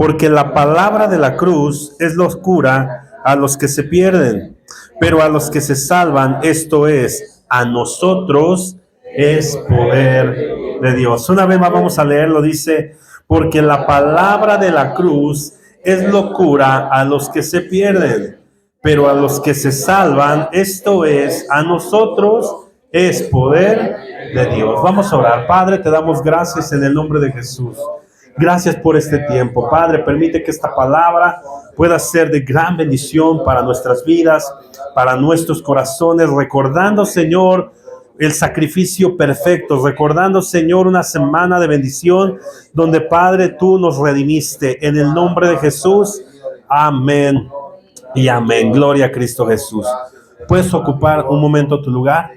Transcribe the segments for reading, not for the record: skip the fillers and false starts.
porque la palabra de la cruz es locura a los que se pierden, pero a los que se salvan, esto es, a nosotros, es poder de Dios. Una vez más vamos a leerlo, dice, porque la palabra de la cruz es locura a los que se pierden, pero a los que se salvan, esto es, a nosotros, es poder de Dios. Vamos a orar. Padre, te damos gracias en el nombre de Jesús. Gracias por este tiempo. Padre, permite que esta palabra pueda ser de gran bendición para nuestras vidas, para nuestros corazones, recordando, Señor, el sacrificio perfecto, recordando, Señor, una semana de bendición donde, Padre, tú nos redimiste. En el nombre de Jesús, amén y amén. Gloria a Cristo Jesús. ¿Puedes ocupar un momento tu lugar?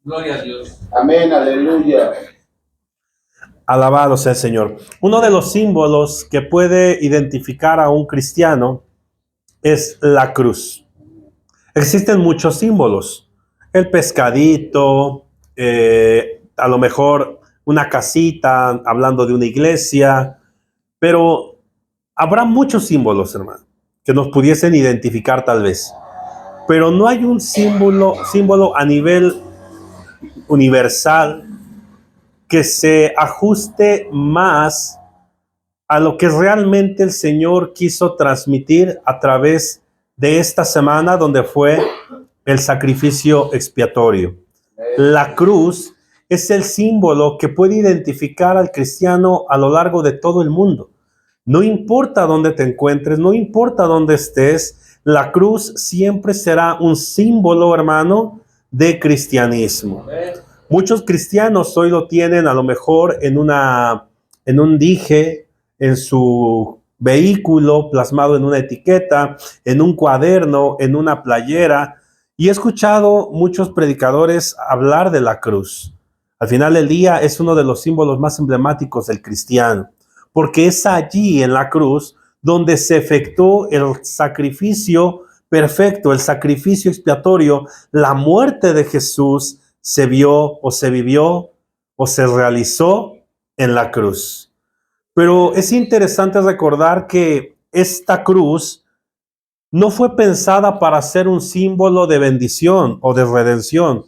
Gloria a Dios. Amén, aleluya. Alabado sea el Señor. Uno de los símbolos que puede identificar a un cristiano es la cruz. Existen muchos símbolos. El pescadito, a lo mejor una casita, hablando de una iglesia, pero habrá muchos símbolos, hermano, que nos pudiesen identificar tal vez. Pero no hay un símbolo a nivel universal que se ajuste más a lo que realmente el Señor quiso transmitir a través de esta semana donde fue el sacrificio expiatorio. La cruz es el símbolo que puede identificar al cristiano a lo largo de todo el mundo. No importa dónde te encuentres, no importa dónde estés, la cruz siempre será un símbolo, hermano, de cristianismo. Muchos cristianos hoy lo tienen a lo mejor en un dije, en su vehículo, plasmado en una etiqueta, en un cuaderno, en una playera. Y he escuchado muchos predicadores hablar de la cruz. Al final del día es uno de los símbolos más emblemáticos del cristiano, porque es allí en la cruz donde se efectuó el sacrificio perfecto, el sacrificio expiatorio, la muerte de Jesús se vio o se vivió o se realizó en la cruz. Pero es interesante recordar que esta cruz no fue pensada para ser un símbolo de bendición o de redención.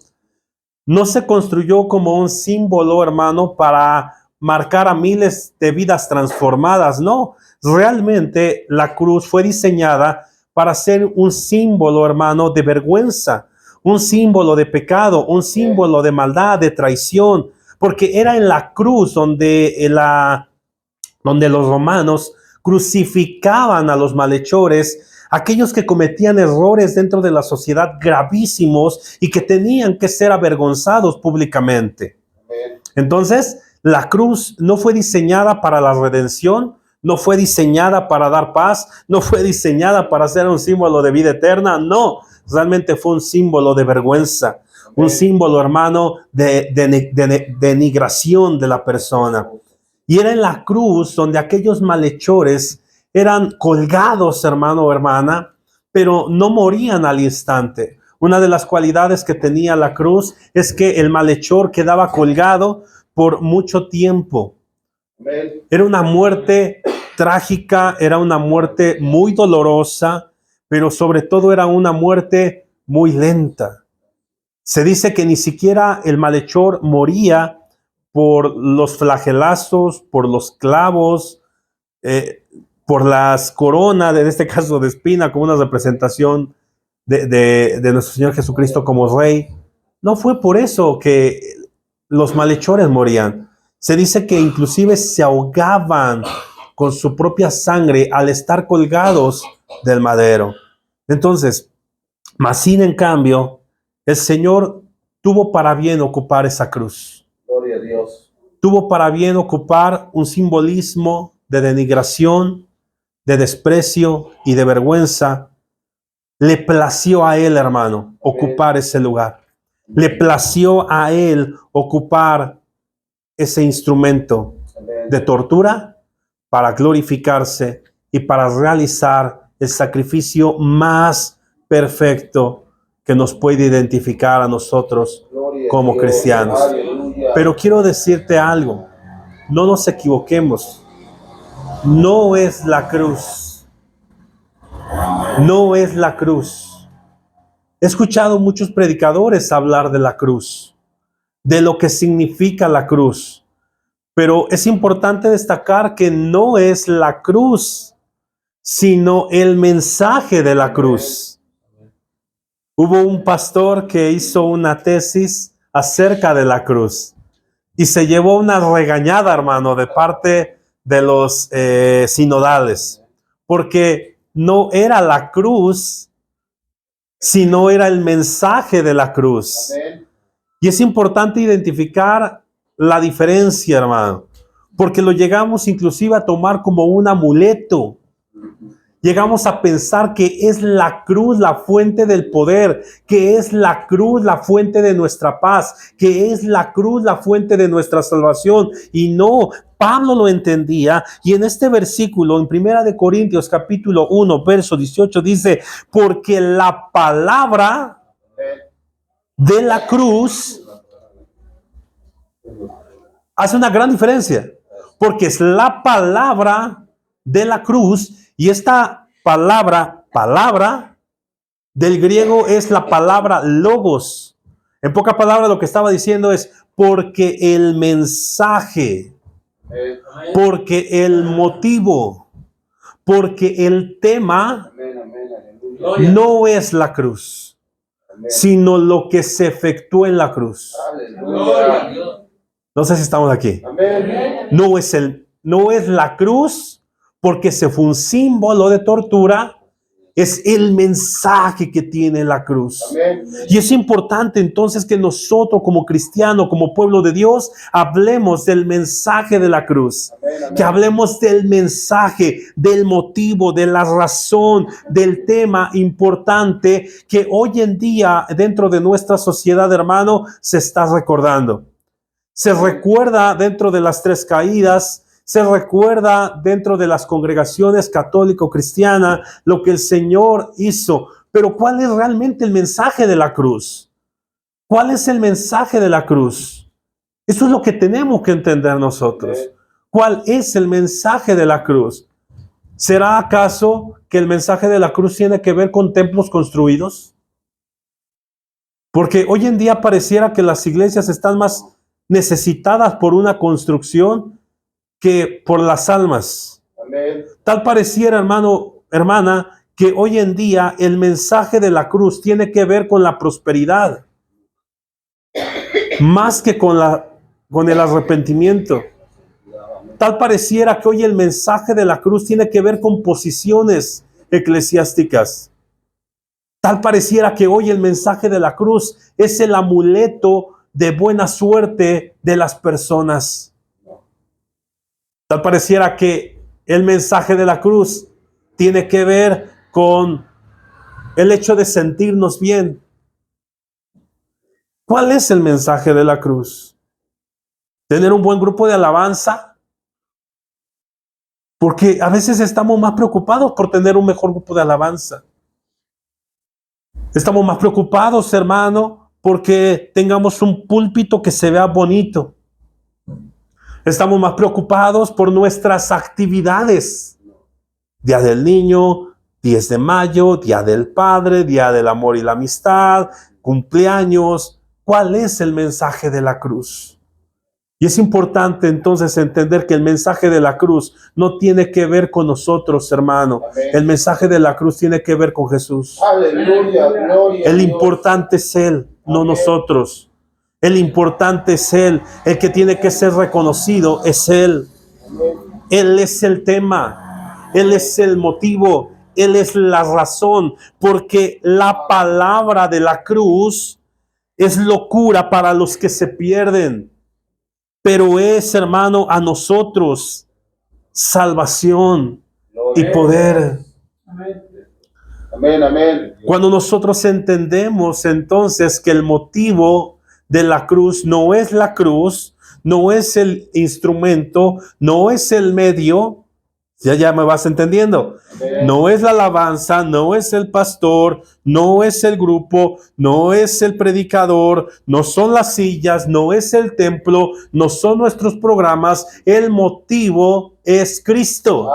No se construyó como un símbolo, hermano, para marcar a miles de vidas transformadas. No, realmente la cruz fue diseñada para ser un símbolo, hermano, de vergüenza, un símbolo de pecado, un símbolo de maldad, de traición, porque era en la cruz donde los romanos crucificaban a los malhechores, aquellos que cometían errores dentro de la sociedad gravísimos y que tenían que ser avergonzados públicamente. Entonces, la cruz no fue diseñada para la redención, no fue diseñada para dar paz, no fue diseñada para ser un símbolo de vida eterna, no, realmente fue un símbolo de vergüenza, un símbolo, hermano, de denigración de la persona. Y era en la cruz donde aquellos malhechores eran colgados, hermano o hermana, pero no morían al instante. Una de las cualidades que tenía la cruz es que el malhechor quedaba colgado por mucho tiempo. Era una muerte trágica, era una muerte muy dolorosa, pero sobre todo era una muerte muy lenta. Se dice que ni siquiera el malhechor moría por los flagelazos, por los clavos, por las coronas, en este caso de espina, como una representación de nuestro Señor Jesucristo como Rey. No fue por eso que los malhechores morían. Se dice que inclusive se ahogaban con su propia sangre al estar colgados del madero. Entonces, mas sin en cambio, el Señor tuvo para bien ocupar esa cruz. Gloria a Dios. Tuvo para bien ocupar un simbolismo de denigración, de desprecio y de vergüenza. Le plació a él, hermano, ocupar ese lugar. Le plació a él ocupar ese instrumento de tortura para glorificarse y para realizar el sacrificio más perfecto que nos puede identificar a nosotros como cristianos. Pero quiero decirte algo, no nos equivoquemos, no es la cruz, no es la cruz. He escuchado muchos predicadores hablar de la cruz, de lo que significa la cruz, pero es importante destacar que no es la cruz, sino el mensaje de la cruz. Hubo un pastor que hizo una tesis acerca de la cruz y se llevó una regañada, hermano, de parte de los sinodales, porque no era la cruz, sino era el mensaje de la cruz. Amén. Y es importante identificar la diferencia, hermano, porque lo llegamos inclusive a tomar como un amuleto. Llegamos a pensar que es la cruz la fuente del poder, que es la cruz la fuente de nuestra paz, que es la cruz la fuente de nuestra salvación. Y no, Pablo lo entendía. Y en este versículo, en 1 Corintios capítulo 1, verso 18, dice, porque la palabra de la cruz hace una gran diferencia, porque es la palabra de la cruz. Y esta palabra del griego es la palabra logos. En pocas palabras lo que estaba diciendo es porque el mensaje, porque el motivo, porque el tema Amén, amén, aleluya. Gloria. no es la cruz, Amén. sino lo que se efectuó en la cruz. Gloria a Aleluya. Dios. No sé si estamos aquí. Amén. No es la cruz, porque se fue un símbolo de tortura, es el mensaje que tiene la cruz. Amén. Y es importante entonces que nosotros como cristianos, como pueblo de Dios, hablemos del mensaje de la cruz. Amén, amén. Que hablemos del mensaje, del motivo, de la razón, del tema importante que hoy en día dentro de nuestra sociedad, hermano, se está recordando. Se recuerda dentro de las tres caídas, se recuerda dentro de las congregaciones católico-cristianas lo que el Señor hizo. Pero ¿cuál es realmente el mensaje de la cruz? ¿Cuál es el mensaje de la cruz? Eso es lo que tenemos que entender nosotros. ¿Cuál es el mensaje de la cruz? ¿Será acaso que el mensaje de la cruz tiene que ver con templos construidos? Porque hoy en día pareciera que las iglesias están más necesitadas por una construcción que por las almas. Amén. Tal pareciera, hermano, hermana, que hoy en día el mensaje de la cruz tiene que ver con la prosperidad, más que con el arrepentimiento. Tal pareciera que hoy el mensaje de la cruz tiene que ver con posiciones eclesiásticas. Tal pareciera que hoy el mensaje de la cruz es el amuleto de buena suerte de las personas. Tal pareciera que el mensaje de la cruz tiene que ver con el hecho de sentirnos bien. ¿Cuál es el mensaje de la cruz? ¿Tener un buen grupo de alabanza? Porque a veces estamos más preocupados por tener un mejor grupo de alabanza. Estamos más preocupados, hermano, porque tengamos un púlpito que se vea bonito. Estamos más preocupados por nuestras actividades. Día del Niño, 10 de mayo, Día del Padre, Día del Amor y la Amistad, cumpleaños. ¿Cuál es el mensaje de la cruz? Y es importante entonces entender que el mensaje de la cruz no tiene que ver con nosotros, hermano. Amén. El mensaje de la cruz tiene que ver con Jesús. Aleluya. Gloria a El Dios. importante es Él, no Amén. nosotros. El importante es Él. El que tiene que ser reconocido es Él. Amén. Él es el tema. Él es el motivo. Él es la razón. Porque la palabra de la cruz es locura para los que se pierden. Pero es, hermano, a nosotros salvación y Gloria. poder. Amén, amén. Cuando nosotros entendemos entonces que el motivo de la cruz no es la cruz, no es el instrumento, no es el medio, Ya me vas entendiendo. No es la alabanza, no es el pastor, no es el grupo, no es el predicador, no son las sillas, no es el templo, no son nuestros programas. El motivo es Cristo.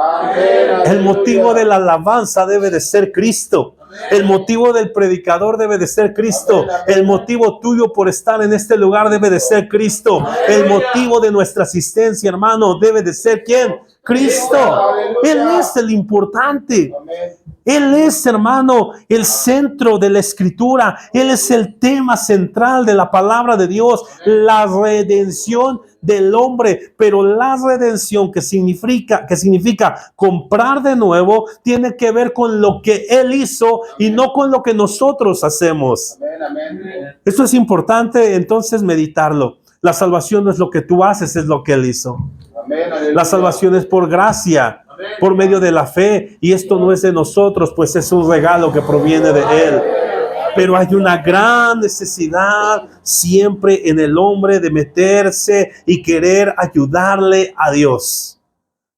El motivo de la alabanza debe de ser Cristo. El motivo del predicador debe de ser Cristo. El motivo tuyo por estar en este lugar debe de ser Cristo. El motivo de nuestra asistencia, hermano, debe de ser ¿quién? Cristo. Él es el importante. Él es, hermano, el centro de la Escritura. Él es el tema central de la palabra de Dios, la redención del hombre. Pero la redención que significa comprar de nuevo, tiene que ver con lo que Él hizo y no con lo que nosotros hacemos. Esto es importante, entonces, meditarlo. La salvación no es lo que tú haces, es lo que Él hizo. La salvación es por gracia, por medio de la fe, y esto no es de nosotros, pues es un regalo que proviene de Él. Pero hay una gran necesidad siempre en el hombre de meterse y querer ayudarle a Dios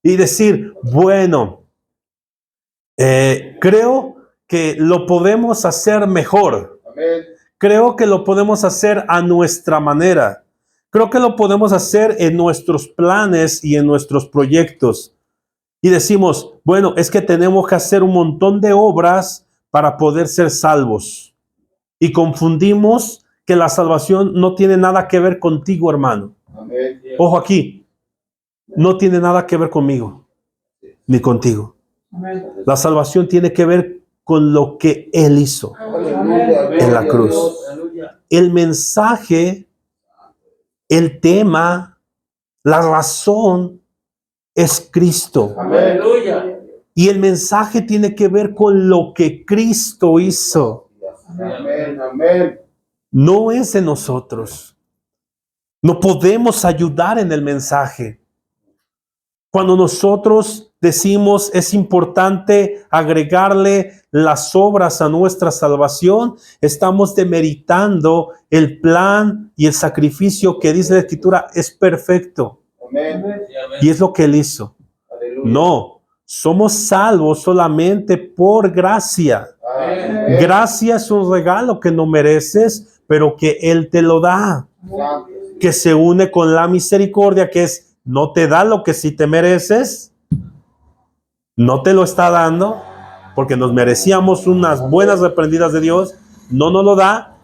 y decir, bueno, creo que lo podemos hacer mejor. Creo que lo podemos hacer a nuestra manera. Creo que lo podemos hacer en nuestros planes y en nuestros proyectos. Y decimos, bueno, es que tenemos que hacer un montón de obras para poder ser salvos. Y confundimos que la salvación no tiene nada que ver contigo, hermano. Ojo aquí, no tiene nada que ver conmigo, ni contigo. La salvación tiene que ver con lo que Él hizo en la cruz. El mensaje, el tema, la razón es Cristo. Aleluya. Y el mensaje tiene que ver con lo que Cristo hizo. No es de nosotros. No podemos ayudar en el mensaje. Cuando nosotros decimos es importante agregarle las obras a nuestra salvación, estamos demeritando el plan y el sacrificio que dice la Escritura es perfecto. Y es lo que Él hizo. No, somos salvos solamente por gracia. Gracia es un regalo que no mereces, pero que Él te lo da. Que se une con la misericordia, que es no te da lo que sí te mereces, no te lo está dando, porque nos merecíamos unas buenas reprendidas de Dios, no nos lo da,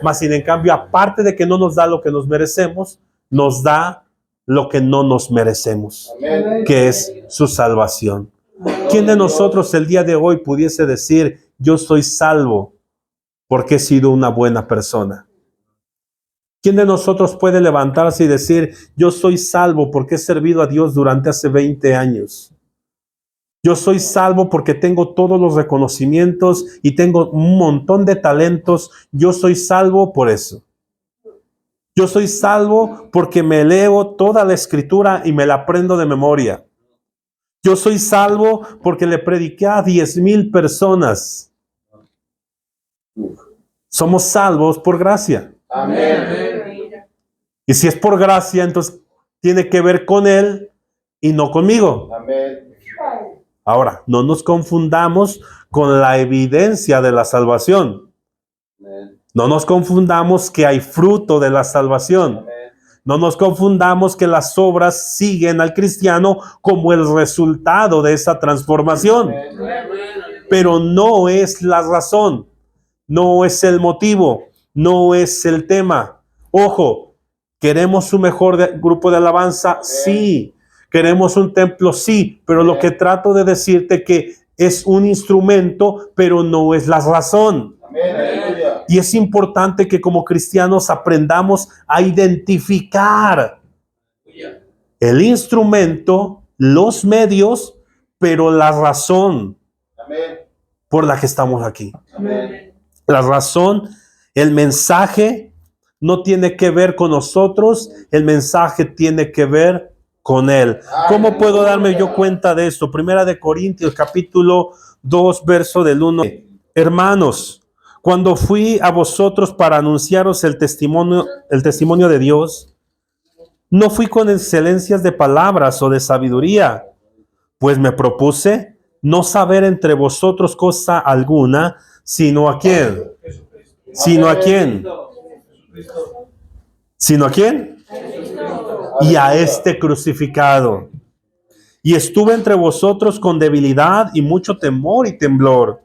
mas sin en cambio, aparte de que no nos da lo que nos merecemos, nos da lo que no nos merecemos, que es su salvación. ¿Quién de nosotros el día de hoy pudiese decir, yo soy salvo porque he sido una buena persona? ¿Quién de nosotros puede levantarse y decir, yo soy salvo porque he servido a Dios durante hace 20 años? Yo soy salvo porque tengo todos los reconocimientos y tengo un montón de talentos. Yo soy salvo por eso. Yo soy salvo porque me leo toda la Escritura y me la aprendo de memoria. Yo soy salvo porque le prediqué a 10,000 personas. Somos salvos por gracia. Amén. Y si es por gracia, entonces tiene que ver con Él y no conmigo. Amén. Ahora, no nos confundamos con la evidencia de la salvación. No nos confundamos que hay fruto de la salvación. No nos confundamos que las obras siguen al cristiano como el resultado de esa transformación. Pero no es la razón, no es el motivo, no es el tema. Ojo, ¿queremos un mejor grupo de alabanza? Sí. ¿Queremos un templo? Sí. Pero lo que trato de decirte que es un instrumento, pero no es la razón. Y es importante que como cristianos aprendamos a identificar el instrumento, los medios, pero la razón por la que estamos aquí. La razón, el mensaje no tiene que ver con nosotros, el mensaje tiene que ver con Él. ¿Cómo puedo darme yo cuenta de esto? Primera de Corintios, capítulo 2, verso del 1. Hermanos, cuando fui a vosotros para anunciaros el testimonio de Dios, no fui con excelencias de palabras o de sabiduría, Pues me propuse no saber entre vosotros cosa alguna, sino a quién. ¿Sino a quién? ¿Sino a quién? Y a este crucificado. Y estuve entre vosotros con debilidad y mucho temor y temblor.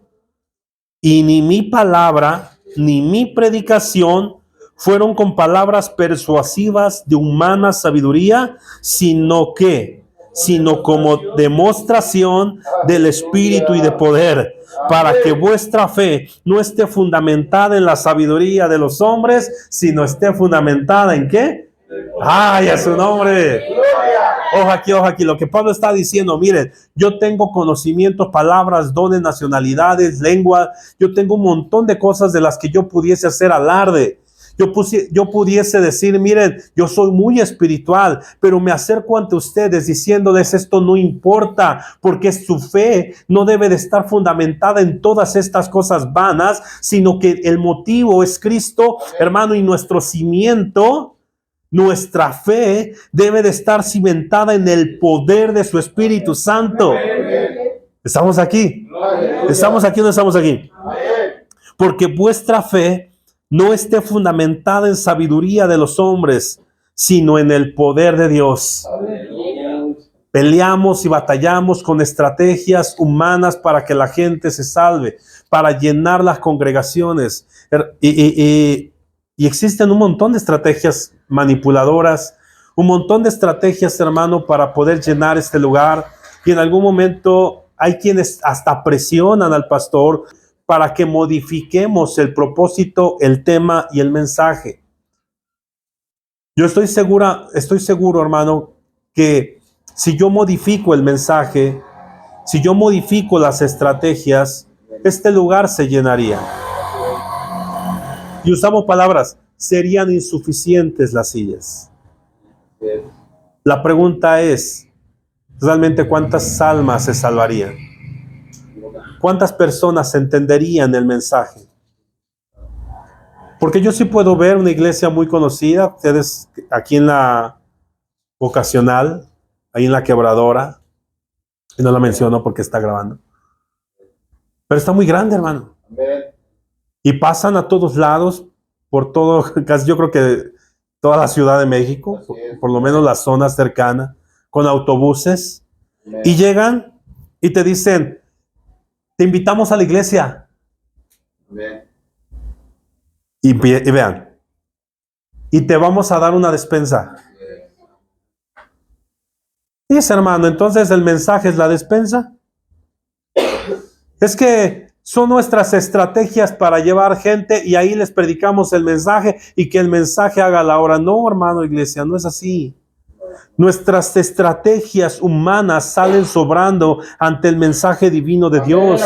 Y ni mi palabra, ni mi predicación fueron con palabras persuasivas de humana sabiduría, sino como demostración del Espíritu y de poder, para que vuestra fe no esté fundamentada en la sabiduría de los hombres, sino esté fundamentada ¿en qué? ¡Ay, a su nombre! Ojo aquí, lo que Pablo está diciendo, miren, yo tengo conocimientos, palabras, dones, nacionalidades, lengua, yo tengo un montón de cosas de las que yo pudiese hacer alarde. Yo pudiese decir, miren, yo soy muy espiritual, pero me acerco ante ustedes diciéndoles esto no importa, porque su fe no debe de estar fundamentada en todas estas cosas vanas, sino que el motivo es Cristo, hermano, y nuestro cimiento. Nuestra fe debe de estar cimentada en el poder de su Espíritu Santo. ¿Estamos aquí? ¿Estamos aquí o no estamos aquí? Porque vuestra fe no esté fundamentada en sabiduría de los hombres, sino en el poder de Dios. Peleamos y batallamos con estrategias humanas para que la gente se salve, para llenar las congregaciones. Y existen un montón de estrategias manipuladoras, un montón de estrategias, hermano, para poder llenar este lugar. Y en algún momento hay quienes hasta presionan al pastor para que modifiquemos el propósito, el tema y el mensaje. Yo estoy seguro, hermano, que si yo modifico el mensaje, si yo modifico las estrategias, este lugar se llenaría. Y usamos palabras, serían insuficientes las sillas. La pregunta es, ¿realmente cuántas almas se salvarían? ¿Cuántas personas entenderían el mensaje? Porque yo sí puedo ver una iglesia muy conocida, ustedes aquí en la Vocacional, ahí en la Quebradora, y no la menciono porque está grabando, pero está muy grande, hermano. Y pasan a todos lados, por todo, casi yo creo que toda la Ciudad de México, por lo menos la zona cercana, con autobuses, y llegan y te dicen, te invitamos a la iglesia. Y vean, y te vamos a dar una despensa. Y ese hermano, entonces el mensaje es la despensa. Es que son nuestras estrategias para llevar gente y ahí les predicamos el mensaje y que el mensaje haga la obra. No, hermano, iglesia, no es así. Nuestras estrategias humanas salen sobrando ante el mensaje divino de Dios.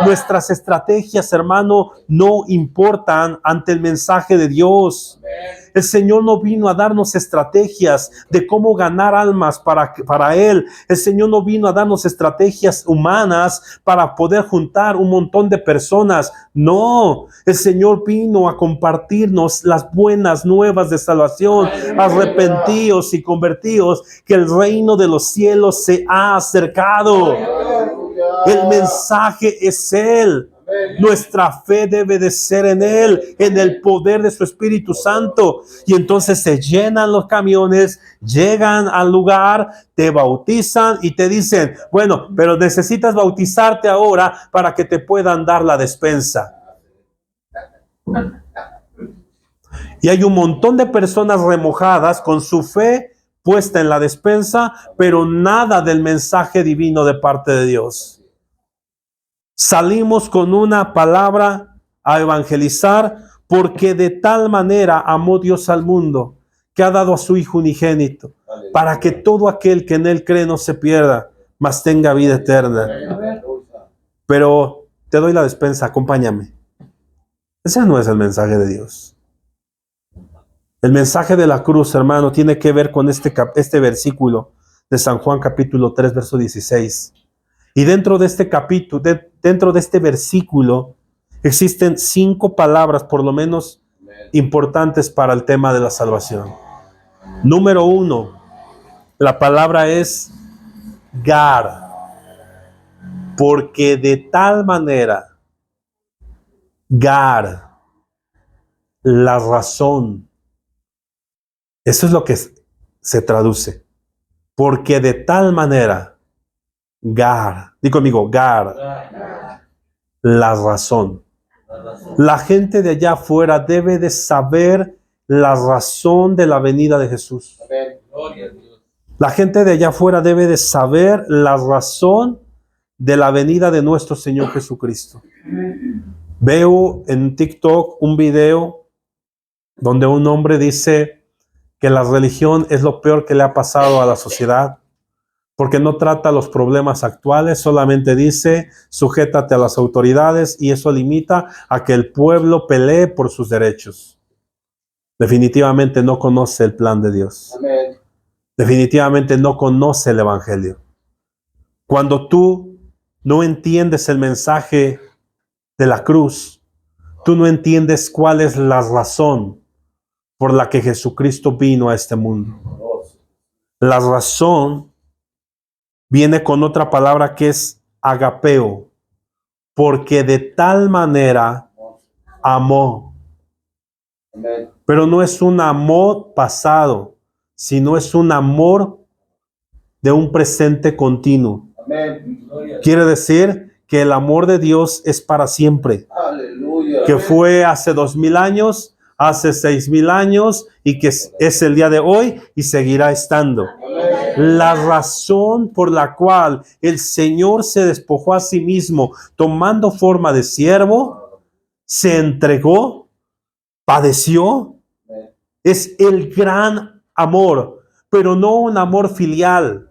Nuestras estrategias, hermano, no importan ante el mensaje de Dios. El Señor no vino a darnos estrategias de cómo ganar almas para Él. El Señor no vino a darnos estrategias humanas para poder juntar un montón de personas. No, el Señor vino a compartirnos las buenas nuevas de salvación. Arrepentíos y convertíos, que el reino de los cielos se ha acercado. El mensaje es Él. Nuestra fe debe de ser en Él, en el poder de su Espíritu Santo. Y entonces se llenan los camiones, llegan al lugar, te bautizan y te dicen, bueno, pero necesitas bautizarte ahora para que te puedan dar la despensa. Y hay un montón de personas remojadas con su fe puesta en la despensa, pero nada del mensaje divino de parte de Dios. Salimos con una palabra a evangelizar, porque de tal manera amó Dios al mundo, que ha dado a su Hijo unigénito, para que todo aquel que en Él cree no se pierda, mas tenga vida eterna. Pero te doy la despensa, acompáñame. Ese no es el mensaje de Dios. El mensaje de la cruz, hermano, tiene que ver con este versículo de San Juan capítulo 3, verso 16. Y dentro de este capítulo, dentro de este versículo, existen 5 palabras, por lo menos, importantes para el tema de la salvación. Número 1, la palabra es Gar. Porque de tal manera, Gar, la razón, eso es lo que se traduce. Porque de tal manera, Gar, di conmigo, Gar, la razón. La gente de allá afuera debe de saber la razón de la venida de Jesús. Amén. Gloria a Dios. La gente de allá afuera debe de saber la razón de la venida de nuestro Señor Jesucristo. Veo en TikTok un video donde un hombre dice que la religión es lo peor que le ha pasado a la sociedad, porque no trata los problemas actuales, solamente dice, sujétate a las autoridades, y eso limita a que el pueblo pelee por sus derechos. Definitivamente no conoce el plan de Dios. Amén. Definitivamente no conoce el Evangelio. Cuando tú no entiendes el mensaje de la cruz, tú no entiendes cuál es la razón por la que Jesucristo vino a este mundo. La razón viene con otra palabra que es agapeo, porque de tal manera amó. Amén. Pero no es un amor pasado, sino es un amor de un presente continuo. Amén. Gloria a Dios. Quiere decir que el amor de Dios es para siempre, Aleluya. que fue hace 2000 años, hace 6000 años, y que es el día de hoy y seguirá estando. Amén. La razón por la cual el Señor se despojó a sí mismo, tomando forma de siervo, se entregó, padeció, es el gran amor, pero no un amor filial,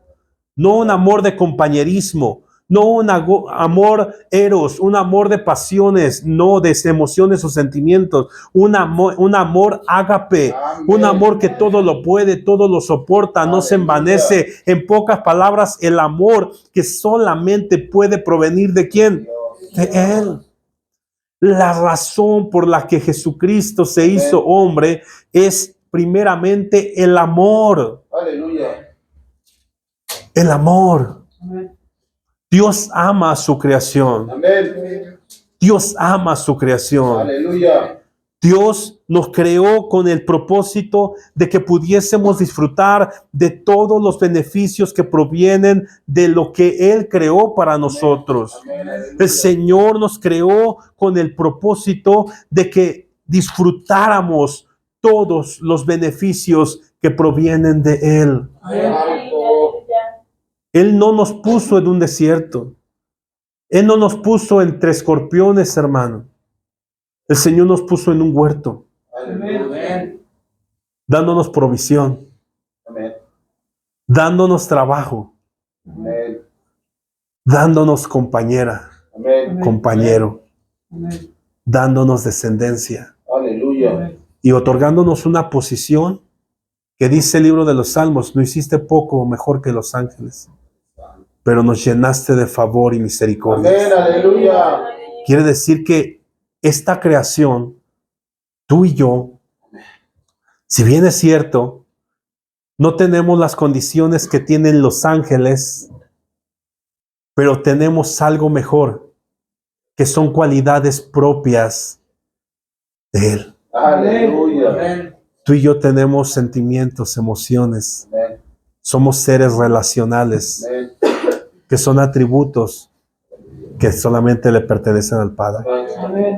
no un amor de compañerismo, no un amor eros, un amor de pasiones, no de emociones o sentimientos, un amor ágape, un amor que todo lo puede, todo lo soporta, no se envanece. En pocas palabras, el amor que solamente puede provenir ¿de quién? De Él. La razón por la que Jesucristo se hizo hombre es primeramente el amor. Aleluya. El amor. Dios ama a su creación. Amén. Dios ama a su creación. Aleluya. Dios nos creó con el propósito de que pudiésemos disfrutar de todos los beneficios que provienen de lo que Él creó para nosotros. El Señor nos creó con el propósito de que disfrutáramos todos los beneficios que provienen de Él. Él no nos puso en un desierto. Él no nos puso entre escorpiones, hermano. El Señor nos puso en un huerto, Amén. dándonos provisión, Amén. dándonos trabajo, Amén. dándonos compañera, Amén. compañero, dándonos descendencia Aleluya. y otorgándonos una posición que dice el libro de los Salmos: no hiciste poco o mejor que los ángeles, pero nos llenaste de favor y Amén. misericordia. Aleluya. Quiere decir que esta creación, tú y yo, si bien es cierto, no tenemos las condiciones que tienen los ángeles, pero tenemos algo mejor, que son cualidades propias de Él. Aleluya. Amén. Tú y yo tenemos sentimientos, emociones, Amén. somos seres relacionales, Amén. que son atributos que solamente le pertenecen al Padre. Amén.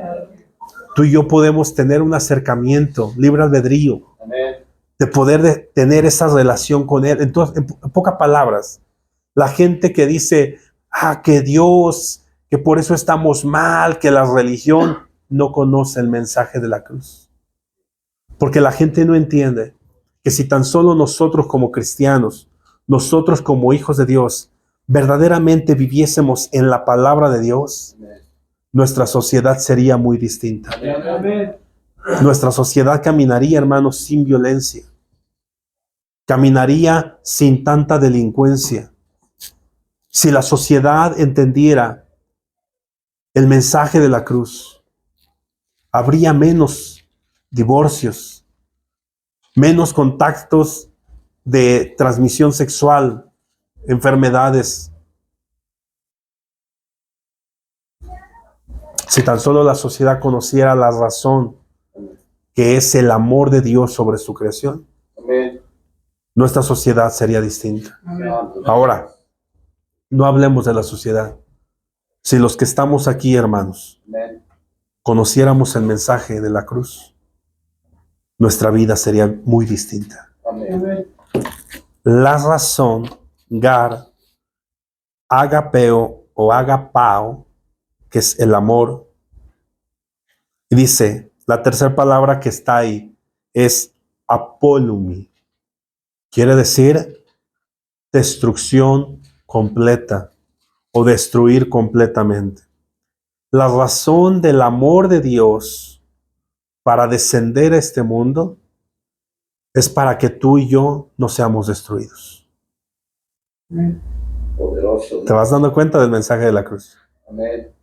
Tú y yo podemos tener un acercamiento, libre albedrío, Amén. de poder tener esa relación con Él. Entonces, en pocas palabras, la gente que dice, que Dios, que por eso estamos mal, que la religión, no conoce el mensaje de la cruz. Porque la gente no entiende que si tan solo nosotros como cristianos, nosotros como hijos de Dios, verdaderamente viviésemos en la palabra de Dios, nuestra sociedad sería muy distinta. Amén. Nuestra sociedad caminaría, hermanos, sin violencia. Caminaría sin tanta delincuencia. Si la sociedad entendiera el mensaje de la cruz, habría menos divorcios, menos contactos de transmisión sexual, enfermedades. Si tan solo la sociedad conociera la razón que es el amor de Dios sobre su creación, Amén. nuestra sociedad sería distinta. Amén. Ahora, no hablemos de la sociedad. Si los que estamos aquí, hermanos, Amén. conociéramos el mensaje de la cruz, nuestra vida sería muy distinta. Amén. La razón, gar, agapeo o agapao, que es el amor, y dice, la tercera palabra que está ahí es apolumi. Quiere decir destrucción completa o destruir completamente. La razón del amor de Dios para descender a este mundo es para que tú y yo no seamos destruidos. Poderoso. ¿Te vas dando cuenta del mensaje de la cruz? Amén.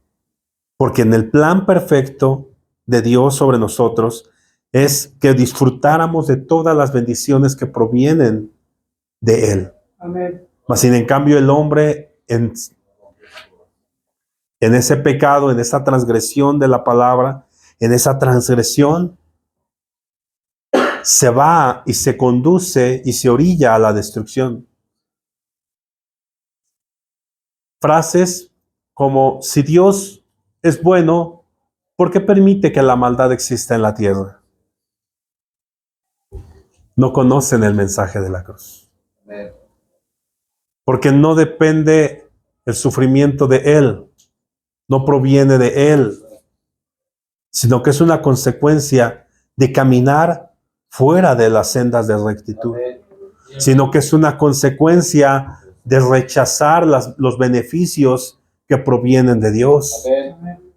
Porque en el plan perfecto de Dios sobre nosotros es que disfrutáramos de todas las bendiciones que provienen de Él. Amén. Mas sin en cambio el hombre en ese pecado, en esa transgresión de la palabra, en esa transgresión, se va y se conduce y se orilla a la destrucción. Frases como, si Dios es bueno, ¿por qué permite que la maldad exista en la tierra? No conocen el mensaje de la cruz. Amén. Porque no depende el sufrimiento de Él, no proviene de Él, sino que es una consecuencia de caminar fuera de las sendas de rectitud, Amén. sino que es una consecuencia de rechazar los beneficios que provienen de Dios. Amén.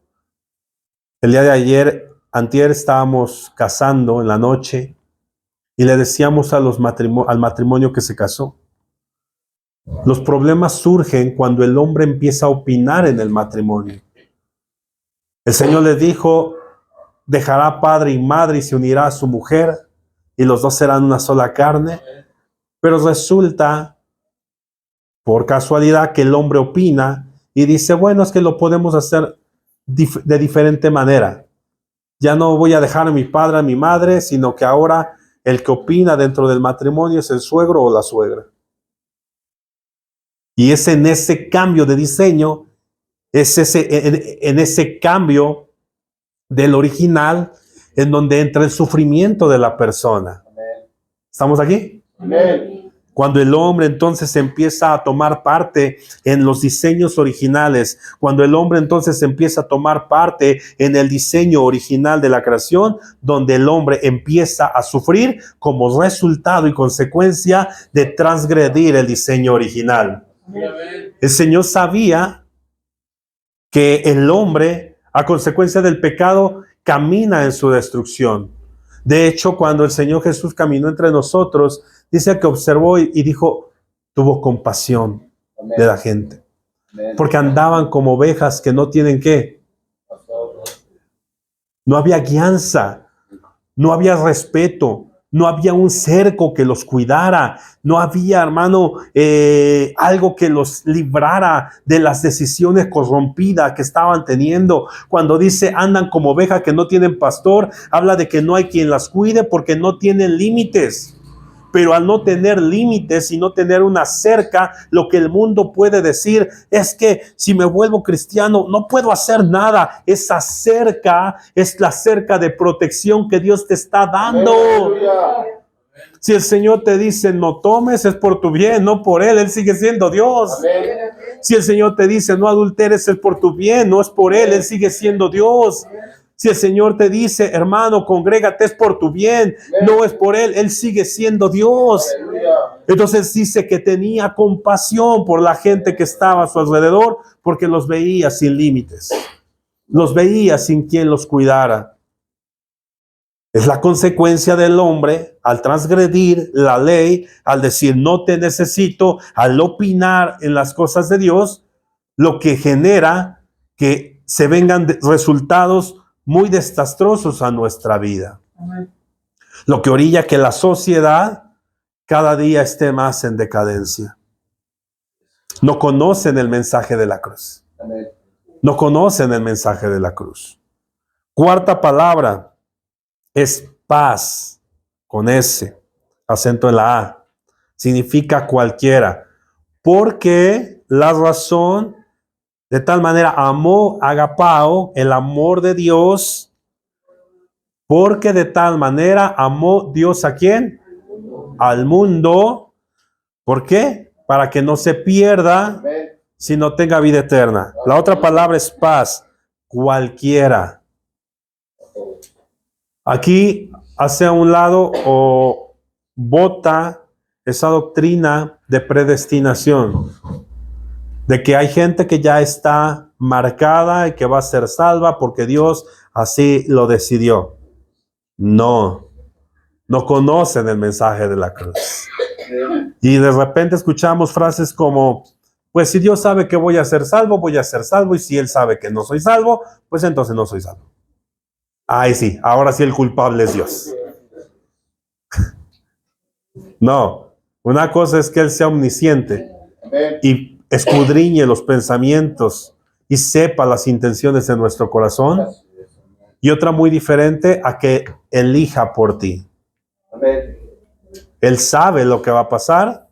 El día de ayer, antier, estábamos casando en la noche y le decíamos al matrimonio que se casó. Los problemas surgen cuando el hombre empieza a opinar en el matrimonio. El Señor le dijo, dejará padre y madre y se unirá a su mujer y los dos serán una sola carne. Pero resulta, por casualidad, que el hombre opina y dice, bueno, es que lo podemos hacer de diferente manera. Ya no voy a dejar a mi padre, a mi madre, sino que ahora el que opina dentro del matrimonio es el suegro o la suegra. Y es en ese cambio de diseño, en ese cambio del original, en donde entra el sufrimiento de la persona. Amén. ¿Estamos aquí? Amén. Cuando el hombre entonces empieza a tomar parte en los diseños originales, cuando el hombre entonces empieza a tomar parte en el diseño original de la creación, donde el hombre empieza a sufrir como resultado y consecuencia de transgredir el diseño original. Amén. El Señor sabía que el hombre, a consecuencia del pecado, camina en su destrucción. De hecho, cuando el Señor Jesús caminó entre nosotros, dice que observó y dijo, tuvo compasión Amén. de la gente. Amén. Porque andaban como ovejas que no tienen ¿qué? No había guianza, no había respeto, no había un cerco que los cuidara, no había, hermano, algo que los librara de las decisiones corrompidas que estaban teniendo. Cuando dice andan como ovejas que no tienen pastor, habla de que no hay quien las cuide porque no tienen límites. Pero al no tener límites y no tener una cerca, lo que el mundo puede decir es que si me vuelvo cristiano no puedo hacer nada. Esa cerca es la cerca de protección que Dios te está dando. Aleluya. Si el Señor te dice no tomes, es por tu bien, no por Él. Él sigue siendo Dios. Amén. Si el Señor te dice no adulteres, es por tu bien, no es por Él. Él sigue siendo Dios. Si el Señor te dice, hermano, congrégate, es por tu bien, no es por Él. Él sigue siendo Dios. Aleluya. Entonces dice que tenía compasión por la gente que estaba a su alrededor, porque los veía sin límites. Los veía sin quien los cuidara. Es la consecuencia del hombre al transgredir la ley, al decir no te necesito, al opinar en las cosas de Dios, lo que genera que se vengan resultados muy desastrosos a nuestra vida. Amén. Lo que orilla que la sociedad cada día esté más en decadencia. No conocen el mensaje de la cruz. Amén. No conocen el mensaje de la cruz. Cuarta palabra es paz, con S, acento en la A. Significa cualquiera. Porque la razón, de tal manera, amó, agapao, el amor de Dios. Porque de tal manera amó Dios ¿a quién? Al mundo. ¿Por qué? Para que no se pierda, Amén. sino tenga vida eterna. La otra palabra es paz, cualquiera. Aquí hace a un lado o bota esa doctrina de predestinación, de que hay gente que ya está marcada y que va a ser salva porque Dios así lo decidió. No conocen el mensaje de la cruz. Y de repente escuchamos frases como, pues si Dios sabe que voy a ser salvo, voy a ser salvo, y si Él sabe que no soy salvo, pues entonces no soy salvo. Ay, sí, ahora sí el culpable es Dios. No, una cosa es que Él sea omnisciente Amén. y escudriñe los pensamientos y sepa las intenciones de nuestro corazón, y otra muy diferente a que elija por ti. Amén. Él sabe lo que va a pasar,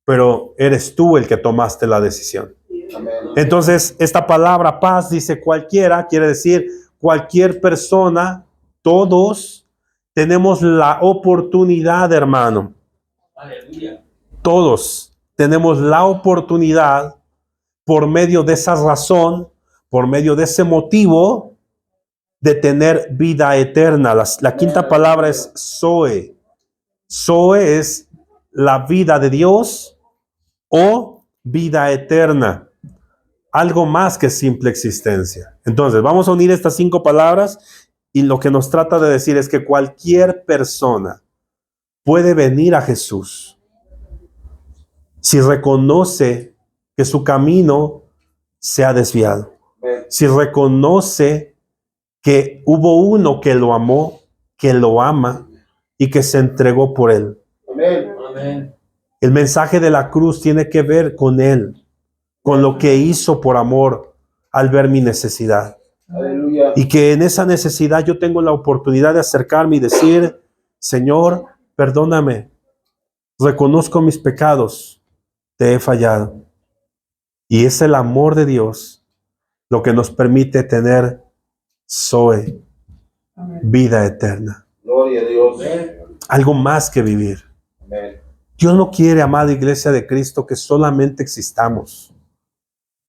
pero eres tú el que tomaste la decisión. Amén. Entonces, esta palabra paz dice cualquiera, quiere decir cualquier persona, todos tenemos la oportunidad, hermano. Aleluya. Todos tenemos la oportunidad, por medio de esa razón, por medio de ese motivo, de tener vida eterna. La quinta palabra es Zoe. Zoe es la vida de Dios o vida eterna. Algo más que simple existencia. Entonces, vamos a unir estas 5 palabras, y lo que nos trata de decir es que cualquier persona puede venir a Jesús si reconoce que su camino se ha desviado. Amén. Si reconoce que hubo uno que lo amó, que lo ama y que se entregó por él. Amén. Amén. El mensaje de la cruz tiene que ver con él, con lo que hizo por amor al ver mi necesidad. Aleluya. Y que en esa necesidad yo tengo la oportunidad de acercarme y decir, Señor, perdóname, reconozco mis pecados, te he fallado. Y es el amor de Dios lo que nos permite tener Zoe, vida eterna. Gloria a Dios. Algo más que vivir. Amén. Dios no quiere, amada iglesia de Cristo, que solamente existamos.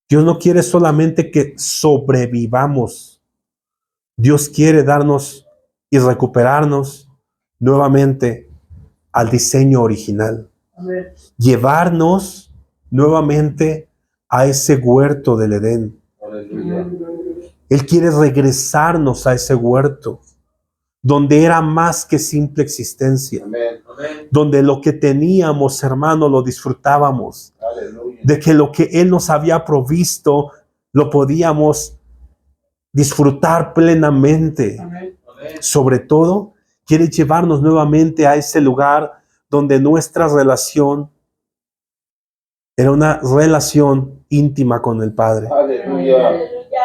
Dios no quiere solamente que sobrevivamos. Dios quiere darnos y recuperarnos nuevamente al diseño original. Amén. Llevarnos nuevamente a ese huerto del Edén. Aleluya. Él quiere regresarnos a ese huerto, donde era más que simple existencia, Amén. Amén. donde lo que teníamos, hermano, lo disfrutábamos, Aleluya. de que lo que Él nos había provisto lo podíamos disfrutar plenamente. Amén. Amén. Sobre todo, quiere llevarnos nuevamente a ese lugar donde nuestra relación era una relación íntima con el Padre. Aleluya.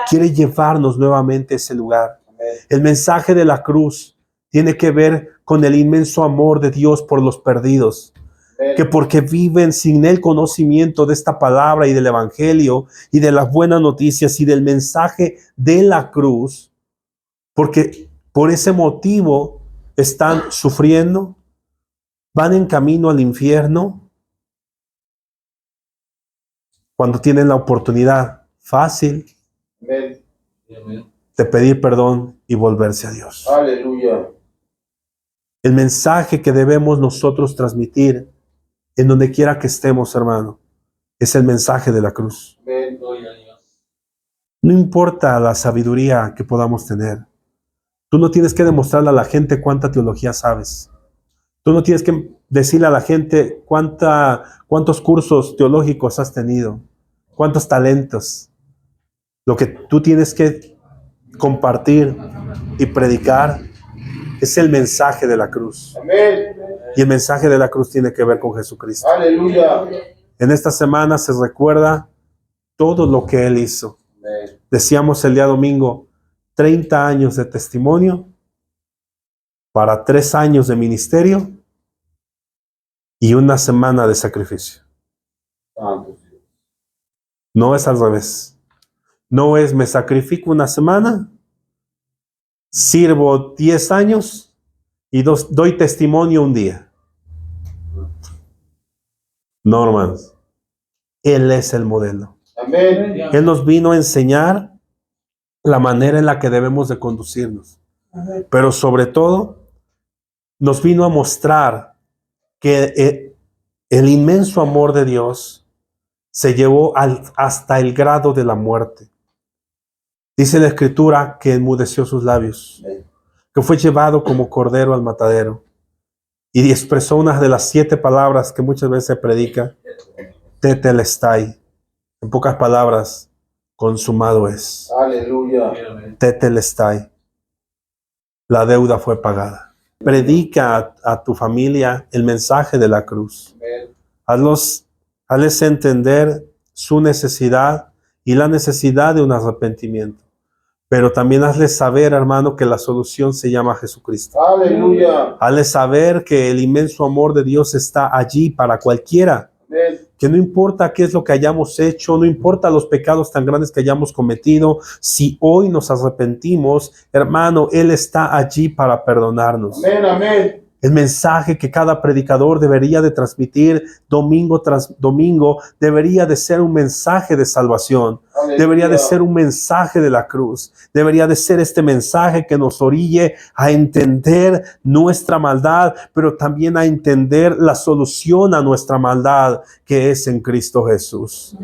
Quiere llevarnos nuevamente a ese lugar. Amén. El mensaje de la cruz tiene que ver con el inmenso amor de Dios por los perdidos, que porque viven sin el conocimiento de esta palabra y del evangelio y de las buenas noticias y del mensaje de la cruz, porque por ese motivo están sufriendo, van en camino al infierno, cuando tienen la oportunidad fácil Amén. Amén. de pedir perdón y volverse a Dios. Aleluya. El mensaje que debemos nosotros transmitir en donde quiera que estemos, hermano, es el mensaje de la cruz. Amén. Gloria a Dios. No importa la sabiduría que podamos tener. Tú no tienes que demostrarle a la gente cuánta teología sabes. Tú no tienes que decirle a la gente cuántos cursos teológicos has tenido, cuántos talentos. Lo que tú tienes que compartir y predicar es el mensaje de la cruz. Amén. Y el mensaje de la cruz tiene que ver con Jesucristo. Aleluya. En esta semana se recuerda todo lo que Él hizo. Amén. Decíamos el día domingo, 30 años de testimonio para 3 años de ministerio y una semana de sacrificio. Santo Dios. No es al revés. No es me sacrifico una semana, sirvo 10 años y doy testimonio un día. No, hermanos. Él es el modelo. Amén. Él nos vino a enseñar la manera en la que debemos de conducirnos. Pero sobre todo, nos vino a mostrar que el inmenso amor de Dios se llevó hasta el grado de la muerte. Dice la Escritura que enmudeció sus labios, que fue llevado como cordero al matadero y expresó una de las 7 palabras que muchas veces se predica, tetelestai. En pocas palabras, consumado es. Aleluya. Tetelestai. La deuda fue pagada. Predica a tu familia el mensaje de la cruz. Amén. Hazles entender su necesidad y la necesidad de un arrepentimiento. Pero también hazles saber, hermano, que la solución se llama Jesucristo. Aleluya. Hazles saber que el inmenso amor de Dios está allí para cualquiera. Amén. Que no importa qué es lo que hayamos hecho, no importa los pecados tan grandes que hayamos cometido, si hoy nos arrepentimos, hermano, Él está allí para perdonarnos. Amén. Amén. El mensaje que cada predicador debería de transmitir domingo tras domingo debería de ser un mensaje de salvación. Aleluya. Debería de ser un mensaje de la cruz. Debería de ser este mensaje que nos orille a entender nuestra maldad, pero también a entender la solución a nuestra maldad que es en Cristo Jesús.